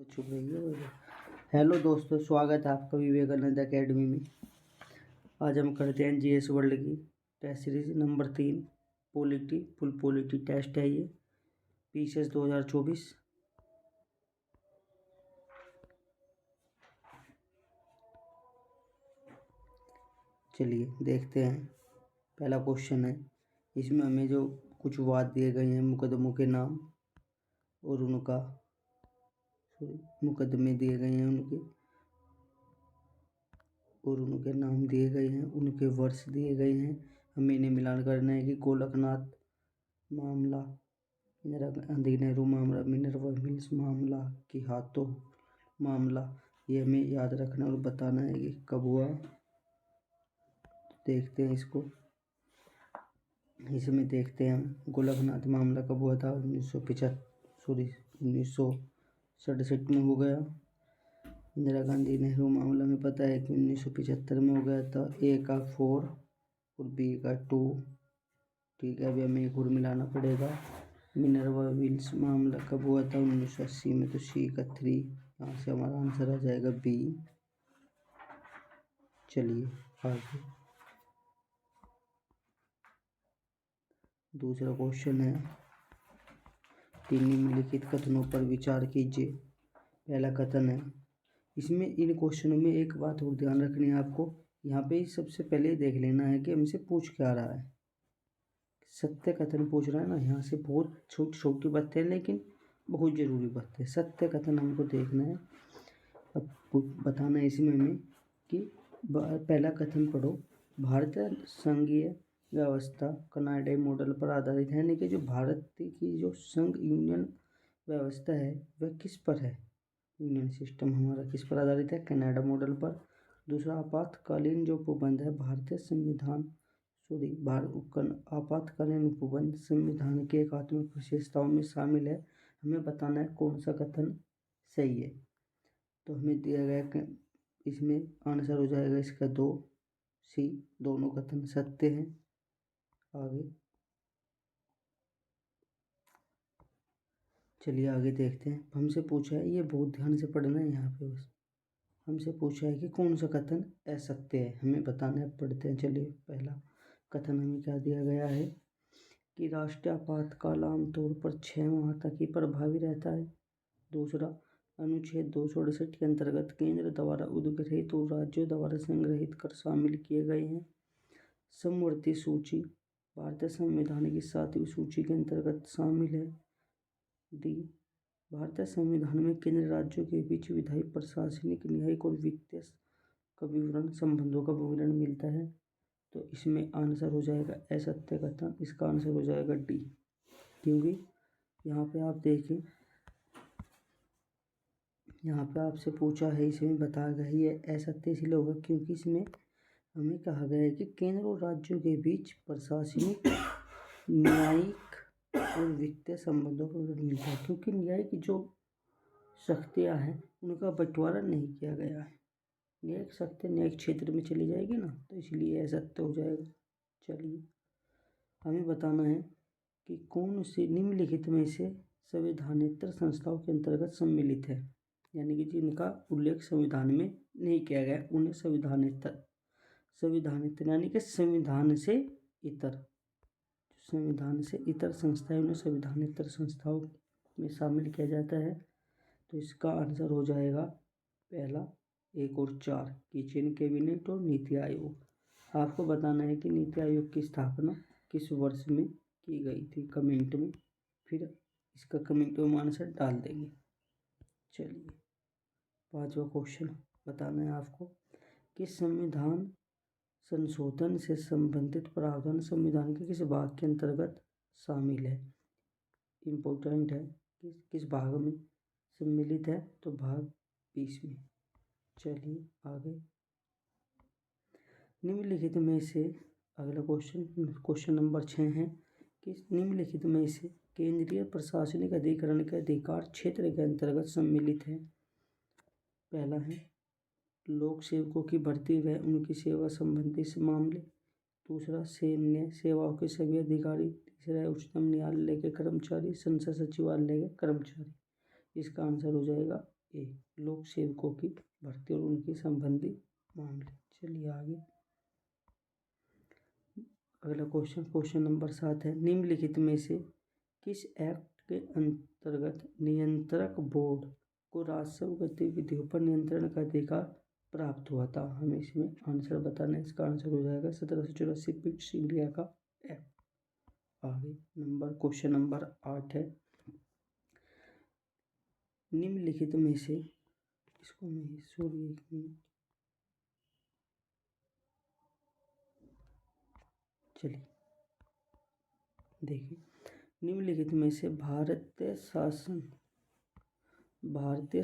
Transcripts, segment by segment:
चुप रही है। हेलो दोस्तों, स्वागत है आपका विवेकानंद एकेडमी में। आज हम करते हैं जीएस वर्ल्ड की test series number 3 polity full polity test है ये पीसीएस 2024। चलिए देखते हैं। पहला क्वेश्चन है, इसमें हमें जो कुछ वाद दिए गए हैं, मुकदमों के नाम और उनका मुकदमे दिए गए हैं उनके और उनके नाम दिए गए हैं, उनके वर्ष दिए गए हैं। हमें इन्हें मिलान करना है कि गोलकनाथ मामला, इंदिरा गांधी नेहरू मामला, मिनर्वा मिल्स मामला कि हाथों मामला, ये हमें याद रखना और बताना है कि कब हुआ। देखते हैं इसको। इसमें देखते हैं हम गोलकनाथ मामला कब हुआ था। 1967 में हो गया। इंदिरा गांधी नेहरू मामला में पता है कि 1975 में हो गया था। ए का 4 और बी का 2। ठीक है, अभी हमें एक और मिलाना पड़ेगा। मिनर्वा मिल्स मामला कब हुआ था? 1980 में, तो सी का 3। यहाँ से हमारा आंसर आ जाएगा बी। चलिए आगे। दूसरा क्वेश्चन है, तीन निम्नलिखित कथनों पर विचार कीजिए। पहला कथन है, इसमें इन क्वेश्चनों में एक बात और ध्यान रखनी है आपको। यहाँ पे सबसे पहले देख लेना है कि हमसे पूछ क्या रहा है। सत्य कथन पूछ रहा है ना, यहाँ से बहुत छोटी छोटी बातें हैं लेकिन बहुत ज़रूरी बात है। सत्य कथन हमको देखना है। अब बताना है इसमें हमें कि पहला कथन पढ़ो, भारतीय संघीय व्यवस्था कनाडाई मॉडल पर आधारित है। यानी कि जो भारत की जो संघ यूनियन व्यवस्था है वह किस पर है? यूनियन सिस्टम हमारा किस पर आधारित है? कनाडा मॉडल पर। दूसरा, आपातकालीन जो उपबंध है भारतीय संविधान आपातकालीन उपबंध संविधान के एकात्मक विशेषताओं में शामिल है। हमें बताना है कौन सा कथन सही है। तो हमें दिया गया कि इसमें आंसर हो जाएगा इसका 2 सी, दोनों कथन सत्य हैं। आगे चलिए आगे देखते हैं। हमसे पूछा है, ये बहुत ध्यान से पढ़ना है यहाँ पे बस। हमसे पूछा है कि कौन सा कथन असत्य है, हमें बताना है। पढ़ते हैं। चलिए, पहला कथन हमें क्या दिया गया है कि राष्ट्रीय आपातकाल आमतौर पर 6 माह तक ही प्रभावी रहता है। दूसरा, अनुच्छेद 268 के अंतर्गत केंद्र द्वारा उद्गृहित और राज्यों द्वारा संग्रहित कर शामिल किए गए हैं। समवर्ती सूची भारतीय संविधान की 7वीं सूची के अंतर्गत शामिल है। डी, भारतीय संविधान में केंद्र राज्यों के बीच विधायी, प्रशासनिक, न्यायिक और वित्तीय का विवरण, संबंधों का विवरण मिलता है। तो इसमें आंसर हो जाएगा असत्य कथन। इसका आंसर हो जाएगा डी, क्योंकि यहाँ पे आप देखें, यहाँ पे आपसे पूछा है, इसमें बताया गया है ये असत्य इसलिए होगा क्योंकि इसमें हमें कहा गया है कि केंद्र और राज्यों के बीच प्रशासनिक, न्यायिक और वित्तीय संबंधों को मिलता है। क्योंकि न्याय की जो शक्तियाँ हैं उनका बंटवारा नहीं किया गया है। न्यायिक शक्ति न्यायिक क्षेत्र में चली जाएगी ना, तो इसलिए असत्य हो जाएगा। चलिए, हमें बताना है कि कौन सी निम्नलिखित में से संवैधानिक संस्थाओं के अंतर्गत सम्मिलित है। यानी कि जिनका उल्लेख संविधान में नहीं किया गया उन्हें संविधानिक यानी कि संविधान से इतर संस्थाएं, उन्हें संविधानेतर संस्थाओं में शामिल किया जाता है। तो इसका आंसर हो जाएगा पहला 1 और 4, किचन कैबिनेट और नीति आयोग। आपको बताना है कि नीति आयोग की स्थापना किस वर्ष में की गई थी, कमेंट में। फिर इसका कमेंट में आंसर डाल देंगे। चलिए, 5वां क्वेश्चन बताना है आपको कि संविधान संशोधन से संबंधित प्रावधान संविधान के किस भाग के अंतर्गत शामिल है। इम्पोर्टेंट है, किस भाग में सम्मिलित है, तो भाग 20 में। चलिए आगे। निम्नलिखित में से अगला क्वेश्चन नंबर 6 है कि निम्नलिखित में से केंद्रीय प्रशासनिक अधिकरण के अधिकार क्षेत्र के अंतर्गत सम्मिलित है। पहला है लोक सेवकों की भर्ती व उनकी सेवा संबंधी मामले। दूसरा, सैन्य सेवाओं के सभी अधिकारी। तीसरा, उच्चतम न्यायालय के कर्मचारी, संसद सचिवालय के कर्मचारी। इसका आंसर हो जाएगा ए लोक सेवकों की भर्ती और उनकी संबंधी मामले। चलिए आगे अगला क्वेश्चन नंबर 7 है, निम्नलिखित में से किस एक्ट के अंतर्गत नियंत्रक बोर्ड को राजस्व गतिविधियों पर नियंत्रण का अधिकार प्राप्त हुआ था? हमें इसमें आंसर बताना है। इसका आंसर हो जाएगा 1784 ब्रिटिश इंडिया का एक्ट। आगे क्वेश्चन नंबर 8 है, निम्नलिखित में से इसको मैं चलिए देखिए, निम्नलिखित में से भारतीय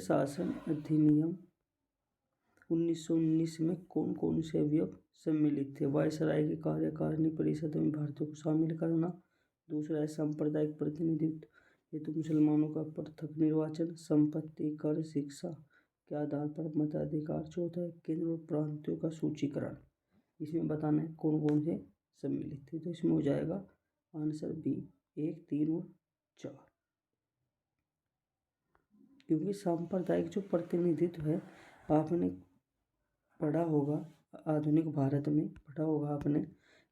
शासन अधिनियम 1919 में कौन कौन से अवयव सम्मिलित थे? वायसराय की कार्यकारिणी परिषद में भारतीयों को शामिल करना, दूसरा है सांप्रदायिक प्रतिनिधित्व हेतु मुसलमानों का पृथक निर्वाचन, संपत्ति कर शिक्षा के आधार पर मताधिकार, चौथा है केंद्र और प्रांतों का सूचीकरण। इसमें बताना है कौन कौन से सम्मिलित थे। तो इसमें हो जाएगा आंसर बी 1, 3 और 4, क्योंकि सांप्रदायिक जो प्रतिनिधित्व है आपने पढ़ा होगा, आधुनिक भारत में पढ़ा होगा आपने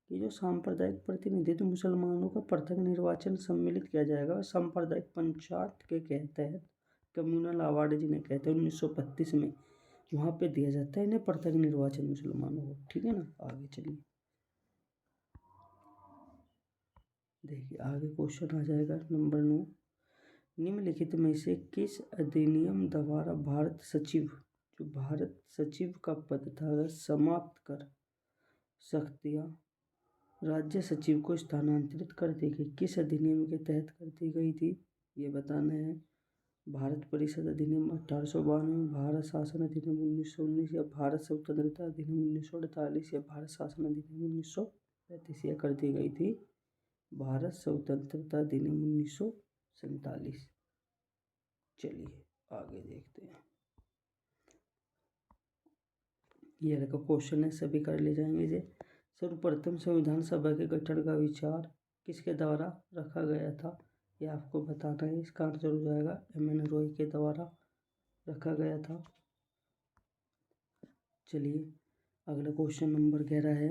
कि जो सांप्रदायिक प्रतिनिधित्व मुसलमानों का पृथक निर्वाचन सम्मिलित किया जाएगा, सांप्रदायिक पंचायत के तहत कम्युनल अवार्ड जिन्हें कहते हैं 1932 में वहाँ पे दिया जाता है इन्हें पृथक निर्वाचन मुसलमानों को। ठीक है ना, आगे चलिए देखिए आगे क्वेश्चन आ जाएगा नंबर 9, निम्नलिखित में से किस अधिनियम द्वारा भारत सचिव का पद था समाप्त कर शक्तियाँ राज्य सचिव को स्थानांतरित कर दी गई? किस अधिनियम के तहत कर दी गई थी ये बताना है। भारत परिषद अधिनियम 1892, भारत शासन अधिनियम 1919 या भारत स्वतंत्रता अधिनियम 1948 या भारत शासन अधिनियम 1935? यह कर दी गई थी भारत स्वतंत्रता अधिनियम 1947। चलिए आगे देखते हैं, यह का क्वेश्चन है, सभी कर ले जाएंगे। जे सर्वप्रथम संविधान सभा के गठन का विचार किसके द्वारा रखा गया था यह आपको बताना है। इसका आंसर हो जाएगा M.N. रॉय के द्वारा रखा गया था। चलिए अगला क्वेश्चन नंबर 11 है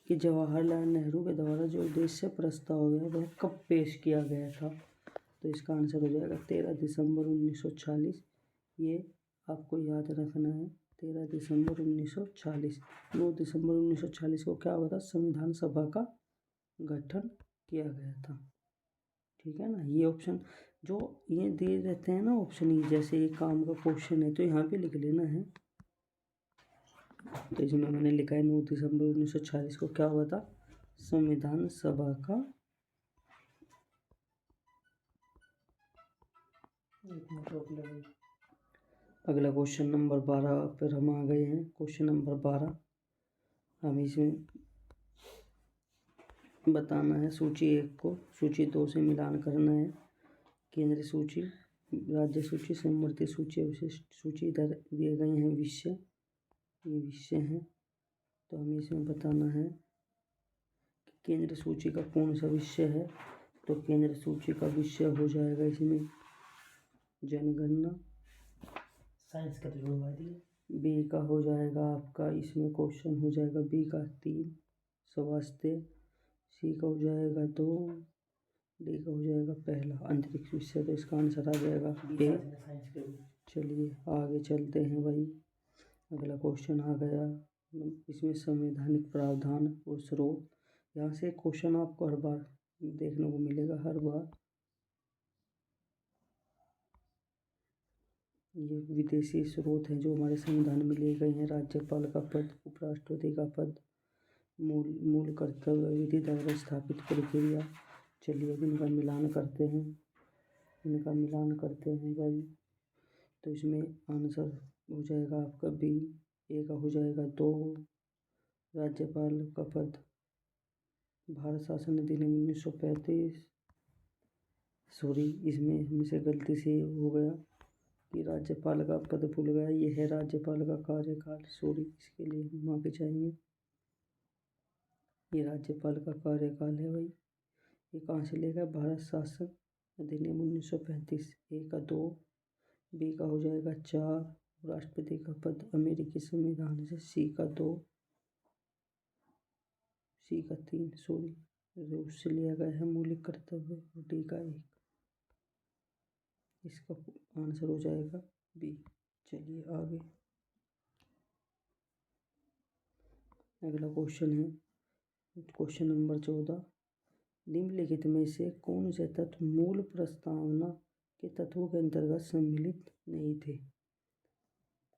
कि जवाहरलाल नेहरू के द्वारा जो उद्देश्य प्रस्ताव है वह कब पेश किया गया था? तो इसका आंसर हो जाएगा 13 दिसंबर 1940। ये आपको याद रखना है, 13 दिसंबर 1940। 9 दिसंबर 1940 को क्या हुआ था? संविधान सभा का गठन किया गया था। ठीक है ना, ये ऑप्शन जो ये दे देते हैं ना ऑप्शन, ये जैसे ये काम का क्वेश्चन है तो यहाँ पे लिख लेना है। तो इसमें मैंने लिखा है 9 दिसंबर 1940 को क्या हुआ था? संविधान सभा का अगला क्वेश्चन नंबर 12 पर हम आ गए हैं। क्वेश्चन नंबर 12 हम इसमें बताना है सूची 1 को सूची 2 से मिलान करना है। केंद्रीय सूची, राज्य सूची, समवर्ती सूची, अवशिष्ट सूची इधर दिए गए हैं। विषय, ये विषय हैं, तो हमें इसमें बताना है कि केंद्र सूची का कौन सा विषय है। तो केंद्र सूची का विषय हो जाएगा इसमें जनगणना, साइंस का जुड़वा दिए। बी का हो जाएगा आपका इसमें क्वेश्चन हो जाएगा बी का 3 स्वास्थ्य, सी का हो जाएगा 2, डी का हो जाएगा पहला अंतरिक्ष विषय। तो इसका आंसर आ जाएगा ए। चलिए आगे चलते हैं भाई, अगला क्वेश्चन आ गया इसमें संवैधानिक प्रावधान और स्रोत। यहाँ से क्वेश्चन आपको हर बार देखने को मिलेगा, हर बार ये विदेशी स्रोत हैं जो हमारे संविधान में लिए गए हैं। राज्यपाल का पद, उपराष्ट्रपति का पद, मूल कर्तव्य, विधि द्वारा स्थापित प्रक्रिया। चलिए अब इनका मिलान करते हैं भाई। तो इसमें आंसर हो जाएगा आपका बी, ए का हो जाएगा 2 राज्यपाल का पद, भारत शासन अधिनियम 1935। सॉरी, इसमें हमसे गलती से हो गया कि राज्यपाल का पद भूल गया, ये है राज्यपाल का कार्यकाल। सॉरी, इसके लिए हम माफी चाहेंगे। ये राज्यपाल का कार्यकाल है भाई। ये कहाँ से लेगा? भारत शासन अधिनियम 1935। ए का 2 बी का हो जाएगा 4, राष्ट्रपति का पद अमेरिकी संविधान से, सी का 2, सी का 3 सॉरी उससे लिया गया है मौलिक कर्तव्य, और डी का 1। इसका आंसर हो जाएगा बी। चलिए आगे अगला क्वेश्चन है क्वेश्चन नंबर 14। निम्नलिखित में से कौन से तत्व मूल प्रस्तावना के तत्वों के अंतर्गत सम्मिलित नहीं थे?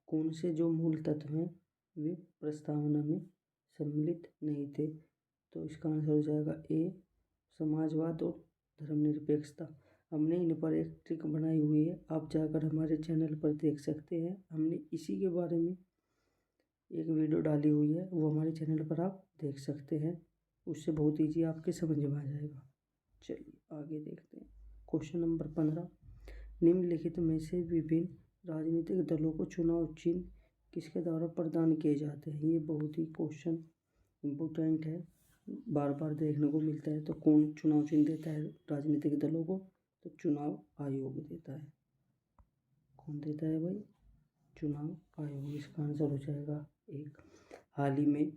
कौन से जो मूल तत्व हैं वे प्रस्तावना में सम्मिलित नहीं थे? तो इसका आंसर हो जाएगा ए, समाजवाद और धर्मनिरपेक्षता। हमने इन पर एक ट्रिक बनाई हुई है, आप जाकर हमारे चैनल पर देख सकते हैं। हमने इसी के बारे में एक वीडियो डाली हुई है, वो हमारे चैनल पर आप देख सकते हैं। उससे बहुत ईजी आपके समझ में आ जाएगा। चलिए आगे देखते हैं क्वेश्चन नंबर 15। निम्नलिखित में से विभिन्न राजनीतिक दलों को चुनाव चिन्ह किसके द्वारा प्रदान किए जाते हैं? ये बहुत ही क्वेश्चन इम्पोर्टेंट है, बार बार देखने को मिलता है। तो कौन चुनाव चिन्ह देता है राजनीतिक दलों को? तो चुनाव आयोग देता है। कौन देता है भाई? चुनाव आयोग। इसका आंसर हो जाएगा एक। हाल ही में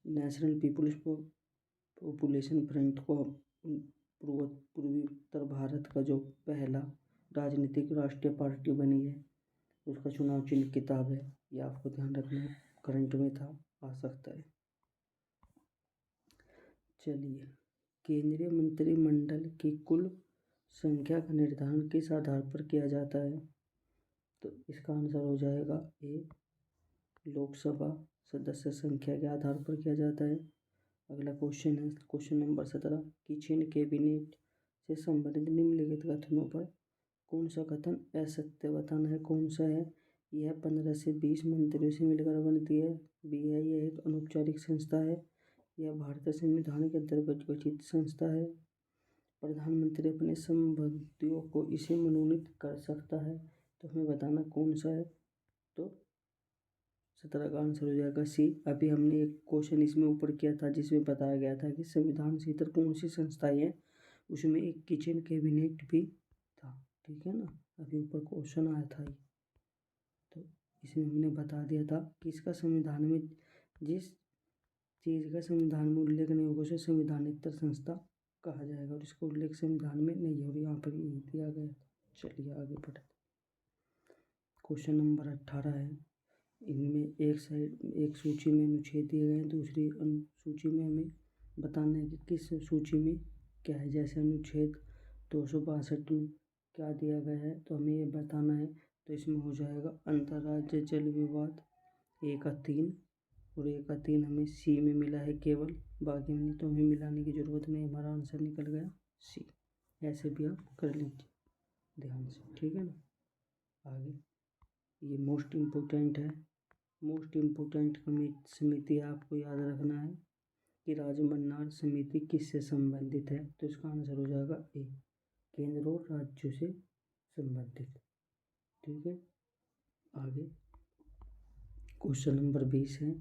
नेशनल पीपुल्स पॉपुलेशन फ्रंट को पूर्वी उत्तर भारत का जो पहला राजनीतिक राष्ट्रीय पार्टी बनी है, उसका चुनाव चिन्ह किताब है। ये आपको ध्यान रखना है, करंट में था, आ सकता है। चलिए, केंद्रीय मंत्रिमंडल की कुल संख्या का निर्धारण किस आधार पर किया जाता है? तो इसका आंसर हो जाएगा ए, लोकसभा सदस्य संख्या के आधार पर किया जाता है। अगला क्वेश्चन है क्वेश्चन नंबर 17 कि चीन कैबिनेट से संबंधित निम्नलिखित कथनों पर कौन सा कथन असत्य बताना है? कौन सा है? यह 15 से 20 मंत्रियों से मिलकर बनती है। बी है यह एक अनौपचारिक संस्था है। यह भारतीय संविधान के अंतर्गत गठित संस्था है। प्रधानमंत्री अपने संबंधियों को इसे मनोनीत कर सकता है। तो हमें बताना कौन सा है। तो 17 का आंसर हो जाएगा सी। अभी हमने एक क्वेश्चन इसमें ऊपर किया था जिसमें बताया गया था कि संविधान से इतर कौन सी संस्थाएं हैं, उसमें एक किचन कैबिनेट भी था। ठीक है ना, अभी ऊपर क्वेश्चन आया था ये। तो इसमें हमने बता दिया था कि इसका संविधान में जिस चीज़ का संविधान में उल्लेख नहीं होगा उसे संविधानेतर संस्था कहा जाएगा, और इसका उल्लेख संविधान में नहीं है और यहाँ पर यही दिया गया। चलिए आगे बढ़ते। क्वेश्चन नंबर 18 है। इनमें एक सूची में अनुच्छेद दिए गए हैं, दूसरी सूची में हमें बताना है कि किस सूची में क्या है। जैसे अनुच्छेद 262 में क्या दिया गया है, तो हमें ये बताना है। तो इसमें हो जाएगा अंतर्राज्यीय जल विवाद, ए का 3, और ए का 3 हमें सी में मिला है केवल, बाकी में नहीं, तो हमें मिलाने की ज़रूरत नहीं, हमारा आंसर निकल गया सी। ऐसे भी आप कर लीजिए ध्यान से, ठीक है ना। आगे ये मोस्ट इम्पोर्टेंट है। मोस्ट इम्पोर्टेंट समिति आपको याद रखना है कि राजमन्नार समिति किससे संबंधित है? तो इसका आंसर हो जाएगा ए, केंद्र और राज्यों से संबंधित। ठीक है, आगे क्वेश्चन नंबर 20 है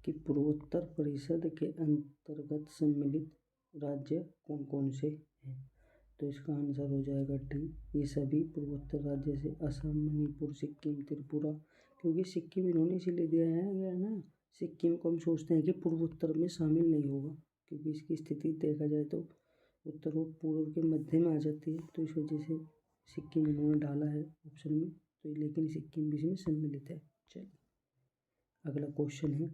कि पूर्वोत्तर परिषद के अंतर्गत सम्मिलित राज्य कौन कौन से हैं? तो इसका आंसर हो जाएगा डी, ये सभी पूर्वोत्तर राज्य से असम, मणिपुर, सिक्किम, त्रिपुरा। क्योंकि सिक्किम इन्होंने इसीलिए दिया है ना, सिक्किम को हम सोचते हैं कि पूर्वोत्तर में शामिल नहीं होगा, क्योंकि इसकी स्थिति देखा जाए तो उत्तर और पूर्व के मध्य में आ जाती है, तो इस वजह से सिक्किम इन्होंने डाला है ऑप्शन में। तो लेकिन सिक्किम भी इसमें सम्मिलित है। चलिए अगला क्वेश्चन है,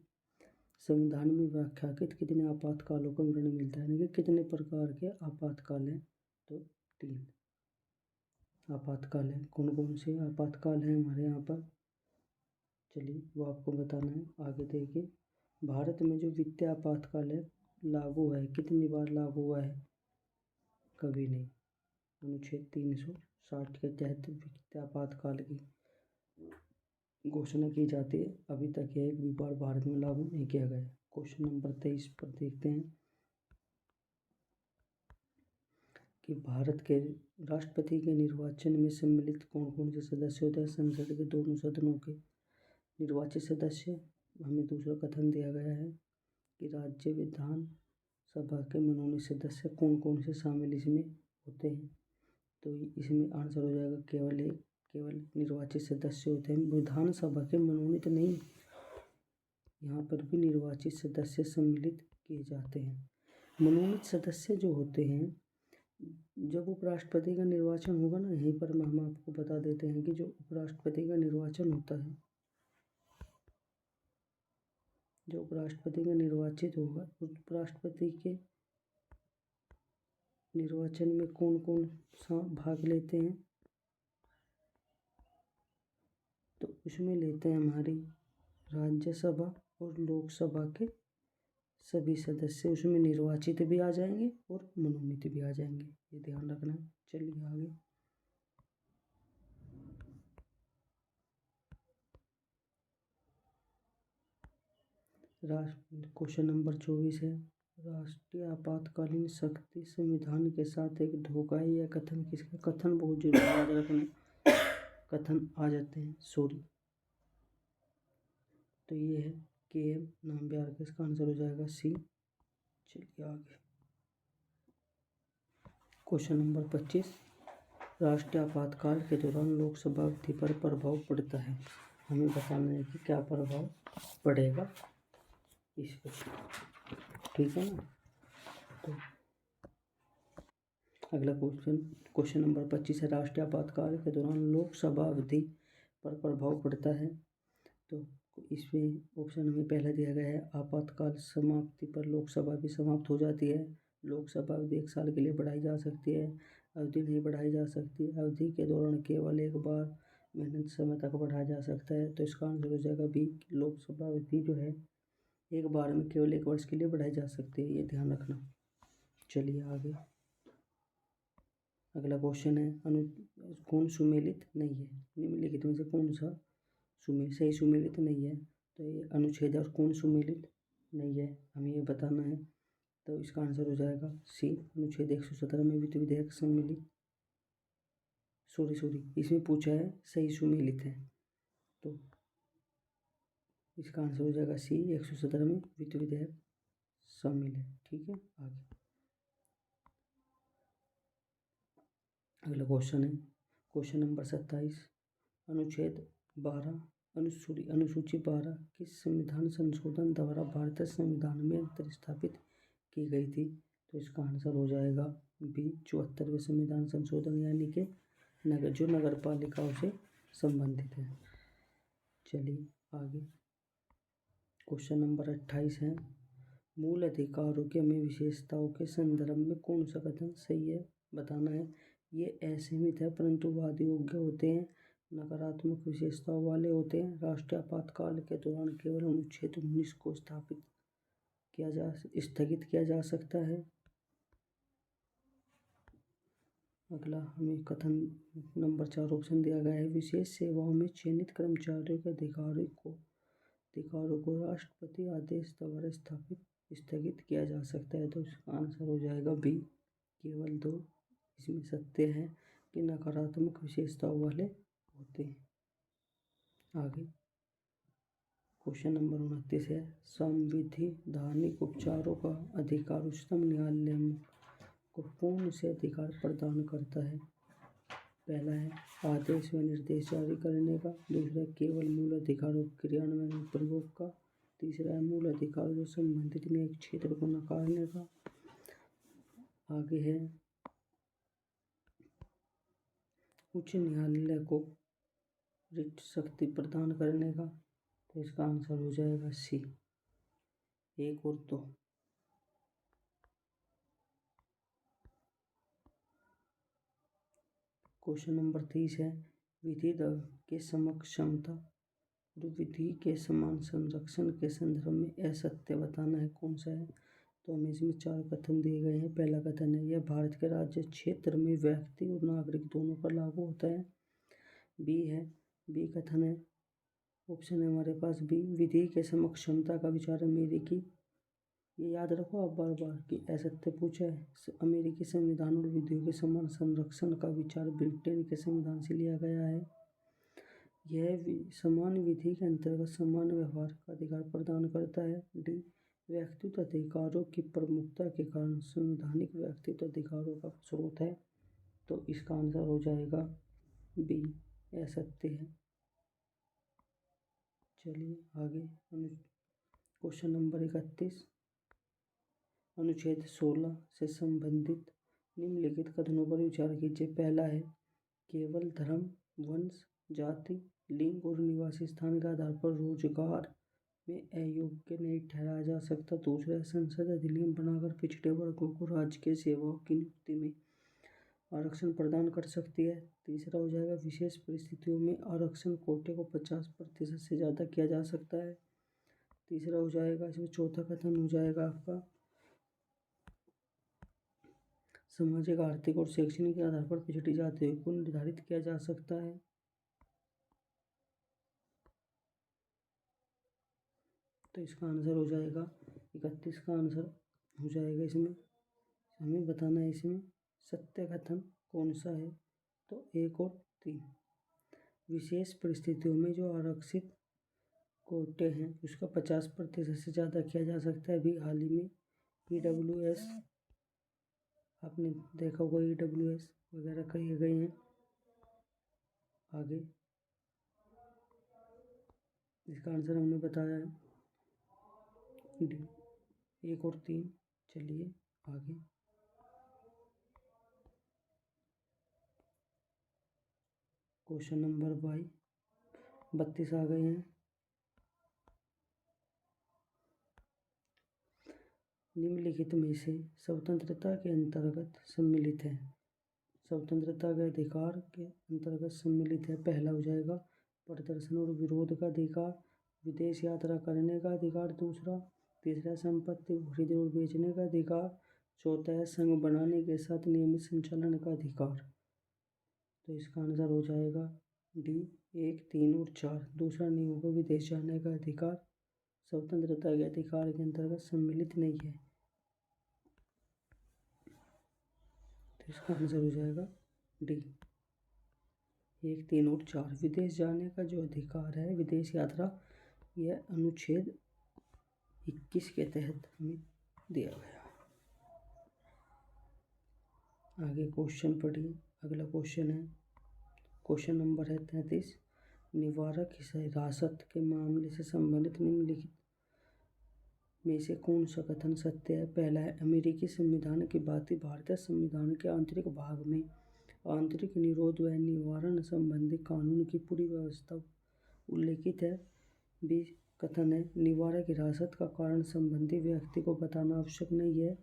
संविधान में व्याख्याकृत कितने आपातकालों का वर्णन मिलता है? यानी कि कितने प्रकार के आपातकाल हैं? तो 3 आपातकाल हैं। कौन कौन से आपातकाल हैं हमारे यहाँ पर? चलिए वो आपको बताना है। आगे देखिए, भारत में जो वित्तीय आपातकाल है लागू है, कितनी बार लागू हुआ है? कभी नहीं। अनुच्छेद 360 के तहत वित्तीय आपातकाल की घोषणा की जाती है, अभी तक यह एक भी बार भारत में लागू नहीं किया गया। क्वेश्चन नंबर 23 पर देखते हैं कि भारत के राष्ट्रपति के निर्वाचन में सम्मिलित कौन कौन से सदस्य होते हैं? संसद के दोनों सदनों के निर्वाचित सदस्य। हमें दूसरा कथन दिया गया है कि राज्य विधान सभा के मनोनीत सदस्य कौन कौन से शामिल इसमें होते हैं? तो इसमें आंसर हो जाएगा केवल एक, केवल निर्वाचित सदस्य होते हैं, विधानसभा के मनोनीत नहीं। यहाँ पर भी निर्वाचित सदस्य सम्मिलित किए जाते हैं। मनोनीत सदस्य जो होते हैं, जब उपराष्ट्रपति का निर्वाचन होगा ना, यहीं पर हम आपको बता देते हैं कि जो उपराष्ट्रपति का निर्वाचन होता है, जो उपराष्ट्रपति का निर्वाचित होगा, उपराष्ट्रपति के निर्वाचन में कौन कौन सा भाग लेते हैं, तो उसमें लेते हैं हमारी राज्यसभा और लोकसभा के सभी सदस्य, उसमें निर्वाचित भी आ जाएंगे और मनोनीत भी आ जाएंगे, ये ध्यान रखना। चलिए आगे। क्वेश्चन नंबर 24 है, राष्ट्रीय आपातकालीन शक्ति संविधान के साथ एक धोखा है, यह कथन किसका? कथन बहुत जरूरी याद रखना, कथन आ जाते हैं सॉरी। तो ये है KM नामबिहार का, इसका आंसर हो जाएगा C। चलिए आगे। क्वेश्चन नंबर 25, राष्ट्रीय आपातकाल के दौरान लोकसभा अवधि पर प्रभाव पड़ता है, हमें बताना है कि क्या प्रभाव पड़ेगा इस पर, ठीक है ना। तो अगला क्वेश्चन नंबर 25 है, राष्ट्रीय आपातकाल के दौरान लोकसभा अवधि पर प्रभाव पड़ता है। तो इसमें ऑप्शन हमें पहला दिया गया है, आपातकाल समाप्ति पर लोकसभा भी समाप्त हो जाती है, लोकसभा अवधि 1 साल के लिए बढ़ाई जा सकती है, अवधि नहीं बढ़ाई जा सकती, अवधि के दौरान केवल एक बार निश्चित समय तक बढ़ाया जा सकता है। तो इसका आंसर हो जाएगा B, लोकसभा अवधि जो है एक बार में केवल 1 वर्ष के लिए बढ़ाई जा सकती है, ये ध्यान रखना। चलिए आगे। अगला क्वेश्चन है, कौन सुमेलित नहीं है, निम्नलिखित में से कौन सा सही सुमेलित नहीं है? तो ये अनुच्छेद और कौन सुमेलित नहीं है, हमें ये बताना है। तो इसका आंसर हो जाएगा C, अनुच्छेद 117 में वित्त विधेयक सम्मिलित सॉरी इसमें पूछा है सही सुमेलित है, तो इसका आंसर हो जाएगा C, 117 में वित्त विधेयक शामिल है, ठीक है। आगे अगला क्वेश्चन है, क्वेश्चन नंबर 27, अनुच्छेद 12 अनुसूची 12 किस संविधान संशोधन द्वारा भारतीय संविधान में अंतर्स्थापित की गई थी? तो इसका आंसर हो जाएगा B, 74वें संविधान संशोधन, यानी कि जो नगर पालिकाओं से संबंधित है। चलिए आगे। क्वेश्चन नंबर 28 है, मूल अधिकारों के में विशेषताओं के संदर्भ में कौन सा कथन सही है, बताना है। ये असीमित है परंतु वाद योग्य होते हैं, नकारात्मक विशेषताओं वाले होते हैं, राष्ट्रीय आपातकाल के दौरान केवल अनुच्छेद 19 को स्थगित किया जा सकता है। अगला हमें कथन नंबर 4 ऑप्शन दिया गया है, विशेष सेवाओं में चयनित कर्मचारियों के अधिकारों को राष्ट्रपति आदेश द्वारा स्थगित किया जा सकता है। तो इसका आंसर हो जाएगा B, केवल 2 इसमें सत्य है कि नकारात्मक विशेषताओं वाले होते हैं। आगे क्वेश्चन नंबर 29 है, संविधानिक उपचारों का अधिकार उच्चतम न्यायालय को कौन से अधिकार प्रदान करता है? पहला है आदेश व निर्देश जारी करने का, दूसरा केवल मूल अधिकारों के क्रियान्वयन और प्रयोग का, तीसरा है मूल अधिकारों से संबंधित न्यायिक क्षेत्र को नकारने का। आगे है उच्च न्यायालय को रिट शक्ति प्रदान करने का। तो इसका आंसर हो जाएगा C, 1 और 2। क्वेश्चन नंबर 30 है, विधि के समक्षमता और विधि के समान संरक्षण के संदर्भ में असत्य बताना है, कौन सा है? तो हमें इसमें 4 कथन दिए गए हैं। पहला कथन है, यह भारत के राज्य क्षेत्र में व्यक्ति और नागरिक दोनों पर लागू होता है। बी कथन है, ऑप्शन है हमारे पास B, विधि के समक्षमता का विचार अमेरिकी, ये याद रखो आप बार बार कि असत्य पूछा है, अमेरिकी संविधान और विधियों के समान संरक्षण का विचार ब्रिटेन के संविधान से लिया गया है। यह समान विधि के अंतर्गत समान व्यवहार का अधिकार प्रदान करता है। D, व्यक्तिगत अधिकारों की प्रमुखता के कारण संवैधानिक व्यक्तिगत अधिकारों का स्रोत है। तो इसका आंसर हो जाएगा B, असत्य है। चलिए आगे क्वेश्चन नंबर 31, अनुच्छेद 16 से संबंधित निम्नलिखित कथनों पर विचार कीजिए। पहला है, केवल धर्म, वंश, जाति, लिंग और निवासी स्थान के आधार पर रोजगार में अयोग्य नहीं ठहराया जा सकता। दूसरा, संसद अधिनियम बनाकर पिछड़े वर्गों को राजकीय सेवाओं की नियुक्ति में आरक्षण प्रदान कर सकती है। तीसरा हो जाएगा, विशेष परिस्थितियों में आरक्षण कोटे को 50% से ज़्यादा किया जा सकता है। तीसरा हो जाएगा, इसमें चौथा कथन हो जाएगा आपका, सामाजिक, आर्थिक और शैक्षणिक के आधार पर पिछड़ी जातियों को निर्धारित किया जा सकता है। तो इसका आंसर हो जाएगा 31 का आंसर हो जाएगा। इसमें हमें बताना है इसमें सत्य कथन कौन सा है। तो 1 और 3, विशेष परिस्थितियों में जो आरक्षित कोटे हैं उसका 50% से ज़्यादा किया जा सकता है। अभी हाल ही में EWS, आपने देखा होगा, EWS वगैरह किए गए हैं। आगे इसका आंसर हमने बताया है 1 और 3। चलिए आगे क्वेश्चन नंबर 32 आ गए हैं। निम्नलिखित में से स्वतंत्रता के अंतर्गत सम्मिलित है, स्वतंत्रता के अधिकार के अंतर्गत सम्मिलित है। पहला हो जाएगा प्रदर्शन और विरोध का अधिकार, विदेश यात्रा करने का अधिकार। दूसरा, तीसरा संपत्ति खरीदने और बेचने का अधिकार। चौथा है संघ बनाने के साथ नियमित संचालन का अधिकार। तो इसका आंसर हो जाएगा डी 1, 3 और 4। दूसरा नहीं होगा, विदेश जाने का अधिकार स्वतंत्रता के अधिकार के अंतर्गत सम्मिलित नहीं है। तो इसका आंसर हो जाएगा डी 1, 3 और 4। विदेश जाने का जो अधिकार है, विदेश यात्रा, यह अनुच्छेद 21 के तहत हमें दिया गया। आगे क्वेश्चन पढ़िए। अगला क्वेश्चन है, क्वेश्चन नंबर है 33, निवारक हिरासत के मामले से संबंधित निम्नलिखित में से कौन सा कथन सत्य है। पहला है, अमेरिकी संविधान की भांति भारतीय संविधान के आंतरिक भाग में आंतरिक निरोध व निवारण संबंधी कानून की पूरी व्यवस्था उल्लेखित है। बी कथन है, निवारक हिरासत का कारण संबंधी व्यक्ति को बताना आवश्यक नहीं है।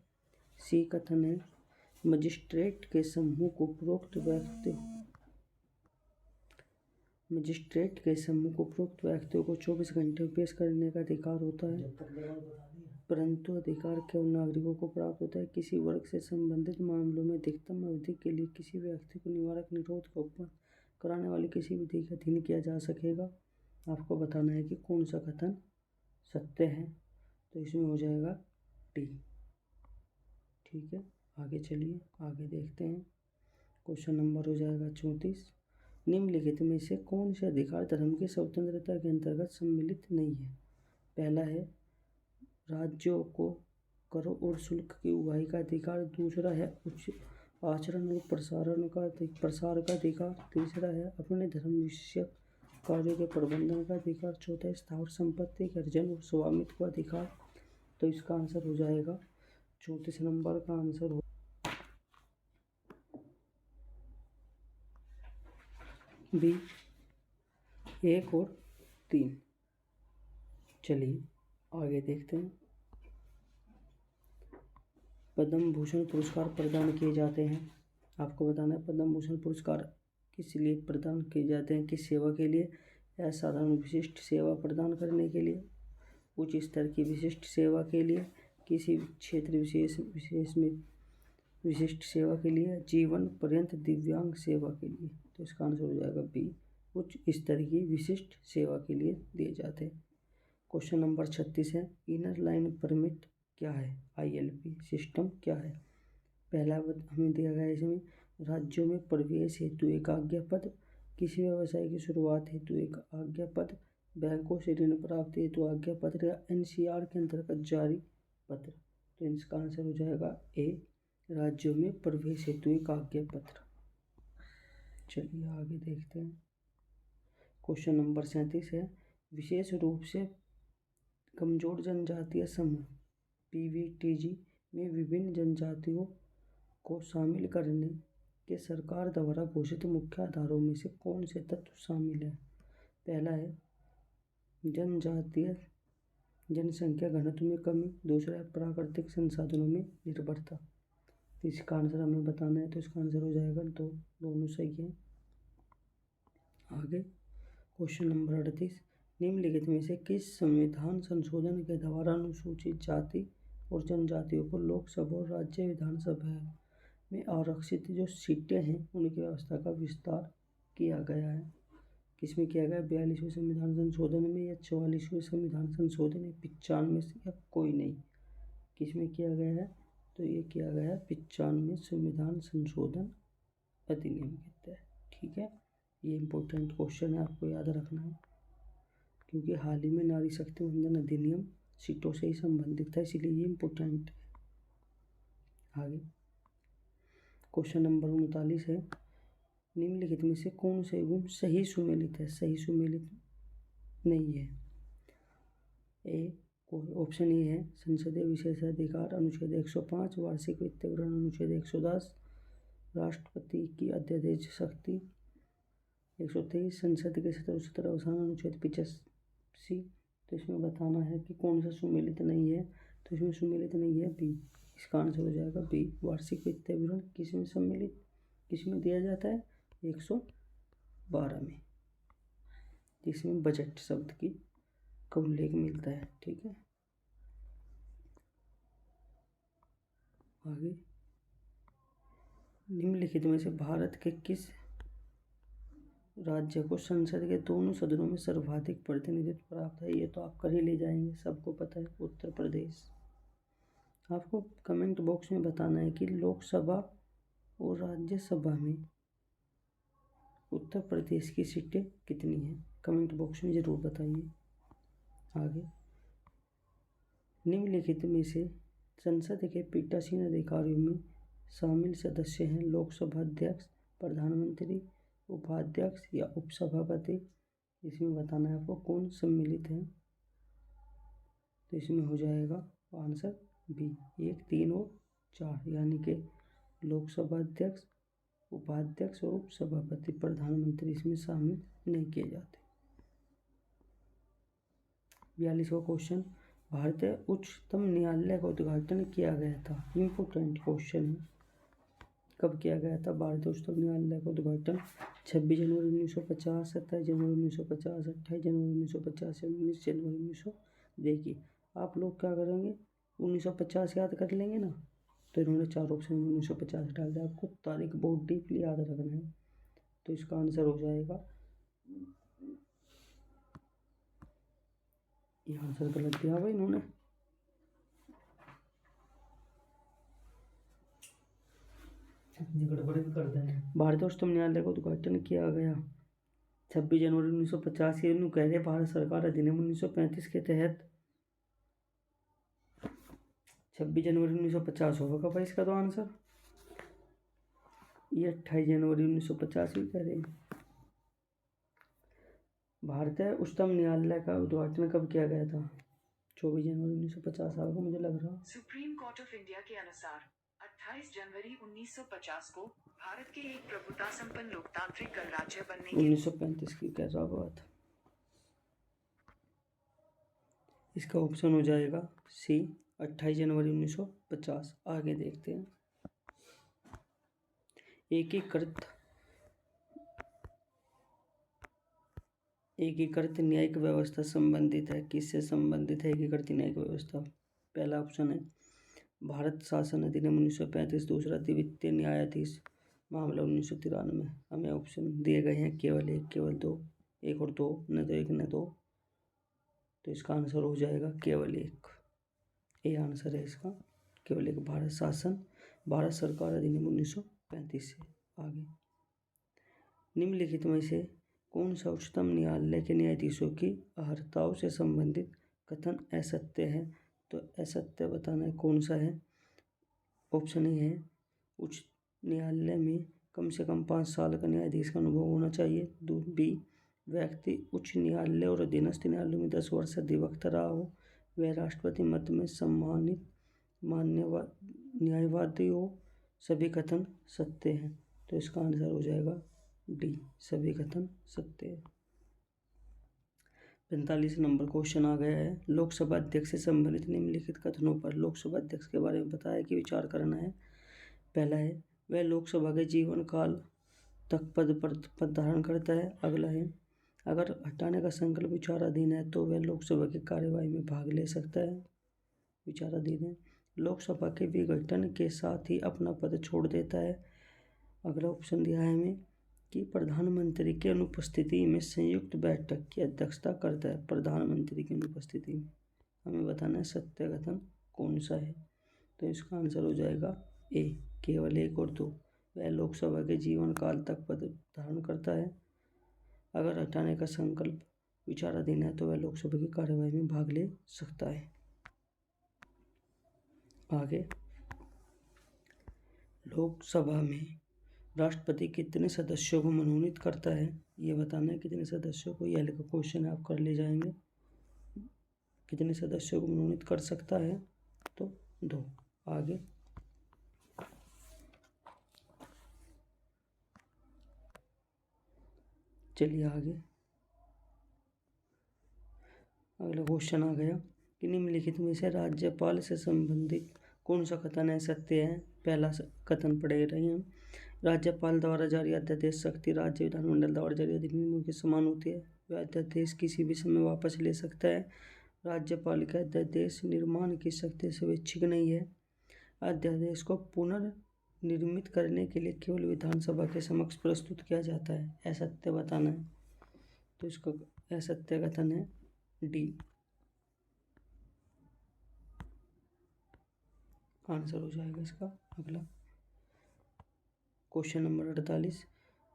सी कथन है, मजिस्ट्रेट के समूह को उपरोक्त व्यक्तियों को 24 घंटे में पेश करने का अधिकार होता है, परंतु अधिकार केवल नागरिकों को प्राप्त होता है। किसी वर्ग से संबंधित मामलों में अधिकतम अवधि के लिए किसी व्यक्ति को निवारक निरोध का उपयोग कराने वाली किसी विधि का अधीन किया जा सकेगा। आपको बताना है कि कौन सा कथन सत्य है। तो इसमें हो जाएगा डी। ठीक है, आगे चलिए, आगे देखते हैं। क्वेश्चन नंबर हो जाएगा 34, निम्नलिखित में से कौन से अधिकार धर्म की स्वतंत्रता के अंतर्गत सम्मिलित नहीं है। पहला है, राज्यों को करों और शुल्क की उगाही का अधिकार। दूसरा है, उच्च आचरण और प्रसार का अधिकार। तीसरा है, अपने धर्म विषयक कार्यों के प्रबंधन का अधिकार। चौथा है, स्थावर संपत्ति के अर्जन और स्वामित्व का अधिकार। तो इसका आंसर हो जाएगा 34 नंबर का आंसर हो बी 1 और 3। चलिए आगे देखते हैं। पद्म भूषण पुरस्कार प्रदान किए जाते हैं। आपको बताना है पद्म भूषण पुरस्कार किस लिए प्रदान किए जाते हैं, किस सेवा के लिए। असाधारण विशिष्ट सेवा प्रदान करने के लिए, उच्च स्तर की विशिष्ट सेवा के लिए, किसी क्षेत्र विशेष में विशिष्ट सेवा के लिए, जीवन पर्यंत दिव्यांग सेवा के लिए। तो इसका आंसर हो जाएगा बी, उच्च स्तर की विशिष्ट सेवा के लिए दिए जाते हैं। क्वेश्चन नंबर 36 है, इनर लाइन परमिट क्या है, ILP सिस्टम क्या है। पहला हमें दिया गया है इसमें, राज्यों में प्रवेश हेतु एक आज्ञा पत्र, किसी व्यवसाय की शुरुआत हेतु एक आज्ञा पत्र, बैंकों से ऋण प्राप्ति हेतु आज्ञा पत्र, या NCR के अंतर्गत जारी पत्र। तो इसका आंसर हो जाएगा ए, राज्यों में प्रवेश हेतु एक आज्ञा पत्र। चलिए आगे देखते हैं। क्वेश्चन नंबर 37 है, विशेष रूप से कमजोर जनजातीय समूह PVTG में विभिन्न जनजातियों को शामिल करने के सरकार द्वारा घोषित मुख्य आधारों में से कौन से तत्व शामिल है? पहला है जनजातीय जनसंख्या घनत्व में कमी, दूसरा है प्राकृतिक संसाधनों में निर्भरता। इसका आंसर हमें बताना है, तो इसका आंसर हो जाएगा दो, दोनों सही है। आगे क्वेश्चन नंबर 38, निम्नलिखित में से किस संविधान संशोधन के द्वारा अनुसूचित जाति और जनजातियों को लोकसभा और राज्य विधानसभा में आरक्षित जो सीटें हैं उनकी व्यवस्था का विस्तार किया गया है? किसमें किया गया? 42वें संविधान संशोधन में या 44वें संविधान संशोधन में, 95 से या कोई नहीं? किसमें किया गया है? तो ये किया गया है 95वें संविधान संशोधन अधिनियम के तहत। ठीक है, ये इम्पोर्टेंट क्वेश्चन है, आपको याद रखना है, क्योंकि हाल ही में नारी शक्ति वंदन अधिनियम सीटों से ही संबंधित है, इसीलिए ये इम्पोर्टेंट है। आगे क्वेश्चन नंबर 39 है, निम्नलिखित में से कौन से गुण सही सुमेलित है? सही सुमेलित नहीं है। ऑप्शन ए है संसदीय विशेषाधिकार अनुच्छेद 105, वार्षिक वित्तीय विवरण अनुच्छेद 110, राष्ट्रपति की अध्यादेश शक्ति 123, संसद के सत्र अवसान अनुच्छेद 85। तो इसमें बताना है कि कौन सा सुमेलित नहीं है, तो इसमें सुमेलित नहीं है बी। इसका आंसर हो जाएगा बी। वार्षिक वित्तीय विवरण किसमें सम्मिलित, किसमें दिया जाता है? 112 में, जिसमें बजट शब्द की का उल्लेख मिलता है। ठीक है, आगे निम्नलिखित में से भारत के किस राज्य को संसद के दोनों सदनों में सर्वाधिक प्रतिनिधित्व प्राप्त है? ये तो आप कर ही ले जाएंगे, सबको पता है, उत्तर प्रदेश। आपको कमेंट बॉक्स में बताना है कि लोकसभा और राज्यसभा में उत्तर प्रदेश की सीटें कितनी हैं, कमेंट बॉक्स में ज़रूर बताइए। आगे निम्नलिखित में से संसद के पीठासीन अधिकारियों में शामिल सदस्य हैं लोकसभा अध्यक्ष, प्रधानमंत्री, उपाध्यक्ष या उपसभापति? इसमें बताना है आपको कौन सम्मिलित है, तो इसमें हो जाएगा आंसर बी 1, 3 और 4, यानी कि लोकसभा अध्यक्ष, उपाध्यक्ष और उपसभापति। प्रधानमंत्री इसमें शामिल नहीं किए जाते। 42वां क्वेश्चन, भारतीय उच्चतम न्यायालय का उद्घाटन किया गया था? इम्पोर्टेंट क्वेश्चन है, कब किया गया था भारतीय उच्चतम न्यायालय का उद्घाटन? 26 जनवरी 1950, 27 जनवरी 1950, 28 जनवरी 1950, 19 जनवरी 1900। देखिए आप लोग क्या करेंगे, 1950 याद कर लेंगे ना, तो इन्होंने 4 ऑप्शन में 1950 डाल दिया। आपको तारीख बहुत डीपली याद रखना है, तो इसका आंसर हो जाएगा, ये आंसर गलत दिया भाई इन्होंने, भारतीय उच्चतम न्यायालय का उद्घाटन किया गया 26 जनवरी 1950 के कह रहे भारत सरकार अधिनियम 1935 के तहत 26 जनवरी 1950 होगा भाई इसका तो आंसर। ये 28 जनवरी 1950 भी कह रहे हैं। भारतीय उच्चतम न्यायालय का उद्घाटन कब किया गया था? 24 जनवरी 1950 होगा मुझे लग रहा। सुप्रीम कोर्ट ऑफ इंडिया के अनुसार 28 जनवरी 1950 को भारत के एक प्रभुता संपन्न लोकतांत्रिक गणराज्य बनने के 1935 की कह रहा बात। इसका ऑप्शन हो जाएगा सी 28 जनवरी 1950। आगे देखते हैं, एकीकृत न्यायिक व्यवस्था संबंधित है, किससे संबंधित है एकीकृत न्यायिक व्यवस्था? पहला ऑप्शन है भारत शासन अधिनियम 1935, दूसरा द्वितीय न्यायाधीश मामला 1993। हमें ऑप्शन दिए गए हैं केवल एक, केवल दो, एक और दो, न तो एक न दो, तो इसका आंसर हो जाएगा केवल एक। ये आंसर है इसका, केवल एक, भारत शासन, भारत सरकार अधिनियम 1935 से। आगे निम्नलिखित में से कौन सा उच्चतम न्यायालय के न्यायाधीशों की अर्हताओं से संबंधित कथन असत्य है? तो असत्य बताना है कौन सा है। ऑप्शन ए है उच्च न्यायालय में कम से कम 5 साल का न्यायाधीश का अनुभव होना चाहिए। बी व्यक्ति उच्च न्यायालय और अधीनस्थ न्यायालयों में 10 वर्ष अधिवक्ता रहा हो, वह राष्ट्रपति मत में सम्मानित न्यायवादी हो, सभी कथन सत्य हैं। तो इसका आंसर हो जाएगा डी, सभी कथन सत्य है। 45 नंबर क्वेश्चन आ गया है, लोकसभा अध्यक्ष से संबंधित निम्नलिखित कथनों पर लोकसभा अध्यक्ष के बारे में बताया कि विचार करना है। पहला है, वह लोकसभा के जीवन काल तक पद धारण करता है। अगला है, अगर हटाने का संकल्प विचाराधीन है तो वह लोकसभा की कार्यवाही में भाग ले सकता है। विचाराधीन है। लोकसभा के विघटन के साथ ही अपना पद छोड़ देता है। अगला ऑप्शन दिया है हमें कि प्रधानमंत्री की अनुपस्थिति में संयुक्त बैठक की अध्यक्षता करता है। प्रधानमंत्री की अनुपस्थिति में हमें बताना है सत्य कथन कौन सा है। तो इसका आंसर हो जाएगा ए, केवल 1 और 2। वह लोकसभा के जीवन काल तक पद धारण करता है। अगर हटाने का संकल्प विचाराधीन है तो वह लोकसभा की कार्यवाही में भाग ले सकता है। आगे, लोकसभा में राष्ट्रपति कितने सदस्यों को मनोनीत करता है, ये बताना है कितने सदस्यों को। यह का क्वेश्चन आप कर ले जाएंगे। कितने सदस्यों को मनोनीत कर सकता है, तो 2। आगे, चलिए आगे, अगला क्वेश्चन आ गया कि निम्नलिखित में से राज्यपाल से संबंधित कौन सा कथन है सत्य है। पहला कथन पढ़े रहे हैं, राज्यपाल द्वारा जारी अध्यादेश शक्ति राज्य विधानमंडल द्वारा जारी अधिनियमों के समान होती है। वह अध्यादेश किसी भी समय वापस ले सकता है। राज्यपाल का अध्यादेश निर्माण की शक्ति से स्वैच्छिक नहीं है। अध्यादेश को पुनर्निर्मित करने के लिए केवल विधानसभा के समक्ष प्रस्तुत किया जाता है। असत्य बताना है, तो इसका असत्य कथन है डी, आंसर हो जाएगा इसका। अगला क्वेश्चन नंबर 48,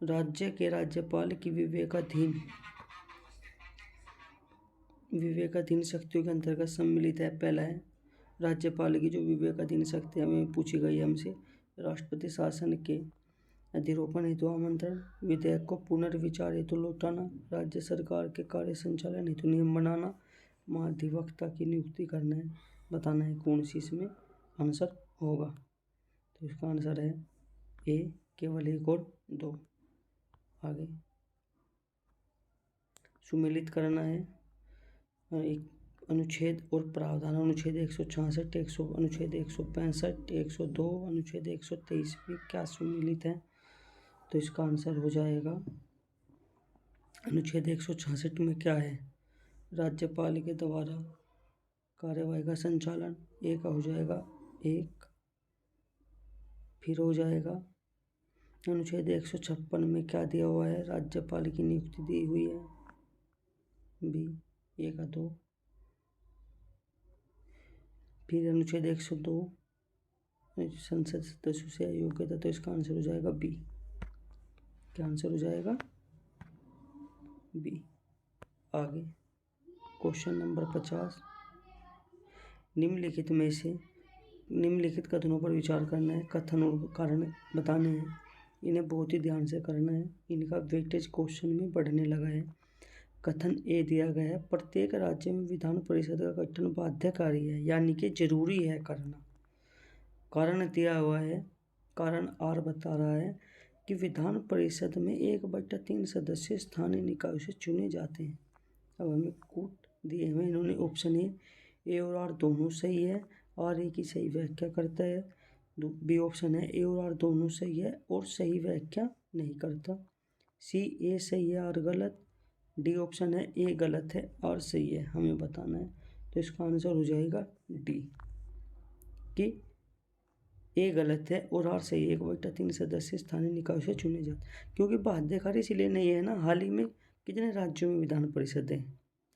राज्य के राज्यपाल की विवेकाधीन शक्तियों के अंतर्गत सम्मिलित है। पहला है, राज्यपाल की जो विवेकाधीन शक्तियाँ हमें पूछी गई है हमसे, राष्ट्रपति शासन के अधिरोपण हेतु आमंत्रण, विधेयक को पुनर्विचार हेतु लौटाना, राज्य सरकार के कार्य संचालन हेतु नियम बनाना, महाधिवक्ता की नियुक्ति करना है। बताना है कौन सी इसमें आंसर होगा। तो इसका आंसर है ए, केवल 1 और 2। आगे, सुमेलित करना है एक अनुच्छेद और प्रावधान। अनुच्छेद 166, अनुच्छेद 165, 102, अनुच्छेद 123 में क्या सुमेलित है, तो इसका आंसर हो जाएगा अनुच्छेद 166 में क्या है, राज्यपाल के द्वारा कार्यवाही का संचालन। एक हो जाएगा 1, फिर हो जाएगा अनुच्छेद 156 में क्या दिया हुआ है, राज्यपाल की नियुक्ति दी हुई है। बी, 1 का 2। फिर अनुच्छेद 102 संसद सदस्यों से अयोग्यता, तो इसका आंसर हो जाएगा बी। क्या आंसर हो जाएगा बी। आगे, क्वेश्चन नंबर 50, निम्नलिखित में से निम्नलिखित कथनों पर विचार करना है। कथन और कारण बताने हैं, इन्हें बहुत ही ध्यान से करना है। इनका वेटेज क्वेश्चन में बढ़ने लगा है। कथन ए दिया गया है, प्रत्येक राज्य में विधान परिषद का गठन बाध्यकारी है, यानी कि जरूरी है करना। कारण दिया हुआ है, कारण आर बता रहा है कि विधान परिषद में 1/3 सदस्य स्थानीय निकायों से चुने जाते हैं। अब हमें कूट दिए हुए इन्होंने ऑप्शन ए और आर दोनों सही है, आर ए की सही व्याख्या करता है। बी ऑप्शन है ए और आर दोनों सही है और सही व्याख्या नहीं करता। सी, ए सही है आर गलत। डी ऑप्शन है ए गलत है और सही है, हमें बताना है। तो इसका आंसर हो जाएगा डी, कि ए गलत है और आर सही है। 1/3 सदस्य स्थानीय निकायों से चुने जाते, क्योंकि बाध्यकारी इसलिए नहीं है ना। हाल ही में कितने राज्यों में विधान परिषद है,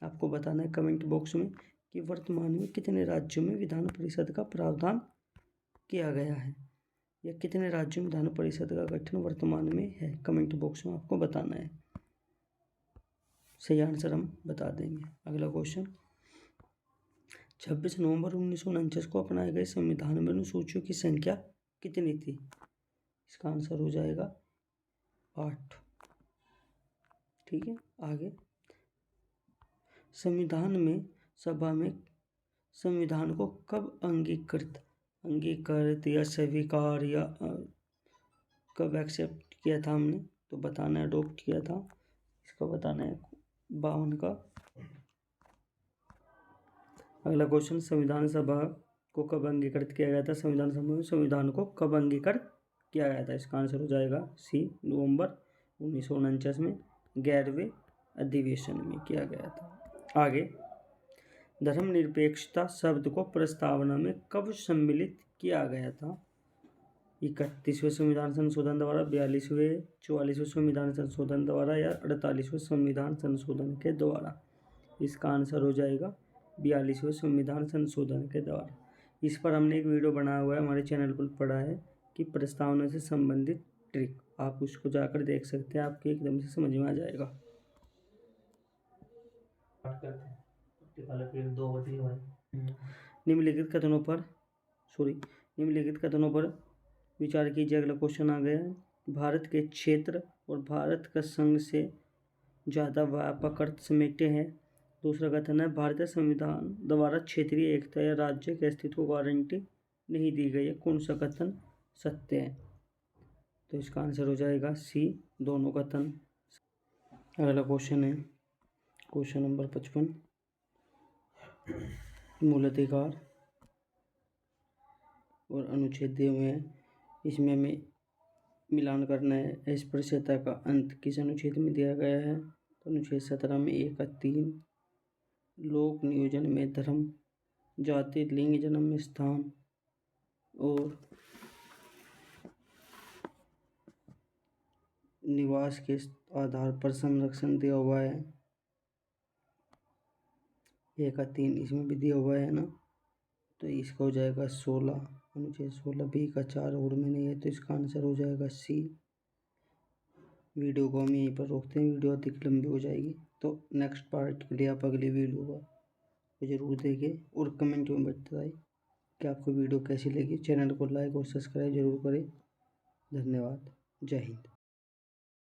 आपको बताना है कमेंट बॉक्स में कि वर्तमान में कितने राज्यों में विधान परिषद का प्रावधान किया गया है, या कितने राज्यों में विधान परिषद का गठन वर्तमान में है। कमेंट बॉक्स में आपको बताना है, सही आंसर हम बता देंगे। अगला क्वेश्चन, 26 नवंबर 1949 को अपनाए गए संविधान में अनुसूचियों की संख्या कितनी थी। इसका आंसर हो जाएगा 8। ठीक है। आगे, संविधान में सभा में संविधान को कब अंगीकृत या स्वीकार या कब एक्सेप्ट किया था हमने, तो बताना है अडोप्ट किया था, इसका बताना है 52 का। अगला क्वेश्चन, संविधान सभा को कब अंगीकृत किया गया था, संविधान सभा में संविधान को कब अंगीकृत किया गया था, इसका आंसर हो जाएगा सी, नवंबर 1949 में 11वें अधिवेशन में किया गया था। आगे, धर्मनिरपेक्षता शब्द को प्रस्तावना में कब सम्मिलित किया गया था, 31वें संविधान संशोधन द्वारा, 42वें 44वें संविधान संशोधन द्वारा या 48वें संविधान संशोधन के द्वारा, इसका आंसर हो जाएगा 42वें संविधान संशोधन के द्वारा। इस पर हमने एक वीडियो बनाया हुआ है, हमारे चैनल पर पड़ा है कि प्रस्तावना से संबंधित ट्रिक, आप उसको जाकर देख सकते हैं, आपके एकदम से समझ में आ जाएगा। निम्नलिखित कथनों पर विचार कीजिए। अगला क्वेश्चन आ गया है, भारत के क्षेत्र और भारत का संघ से ज़्यादा व्यापक अर्थ समेटे हैं। दूसरा कथन है, भारतीय संविधान द्वारा क्षेत्रीय एकता या राज्य के अस्तित्व को गारंटी नहीं दी गई है। कौन सा कथन सत्य है, तो इसका आंसर हो जाएगा सी, दोनों कथन। अगला क्वेश्चन है क्वेश्चन नंबर 55, मूलाधिकार और अनुच्छेदों में, इसमें हमें मिलान करना है। अस्पृश्यता का अंत किस अनुच्छेद में दिया गया है, तो अनुच्छेद 17 में 1 का 3। लोक नियोजन में धर्म, जाति, लिंग, जन्म स्थान और निवास के आधार पर संरक्षण दिया हुआ है। 1 का 3 इसमें भी दिया हुआ है ना, तो इसका हो जाएगा 16, अनुच्छेद 16। बी का 4 और में नहीं है, तो इसका आंसर हो जाएगा सी। वीडियो को हम यहीं पर रोकते हैं, वीडियो अधिक लंबी हो जाएगी, तो नेक्स्ट पार्ट के लिए आप अगली वीडियो को जरूर देखें और कमेंट में बताएं कि आपको वीडियो कैसी लगी। चैनल को लाइक और सब्सक्राइब जरूर करें। धन्यवाद। जय हिंद।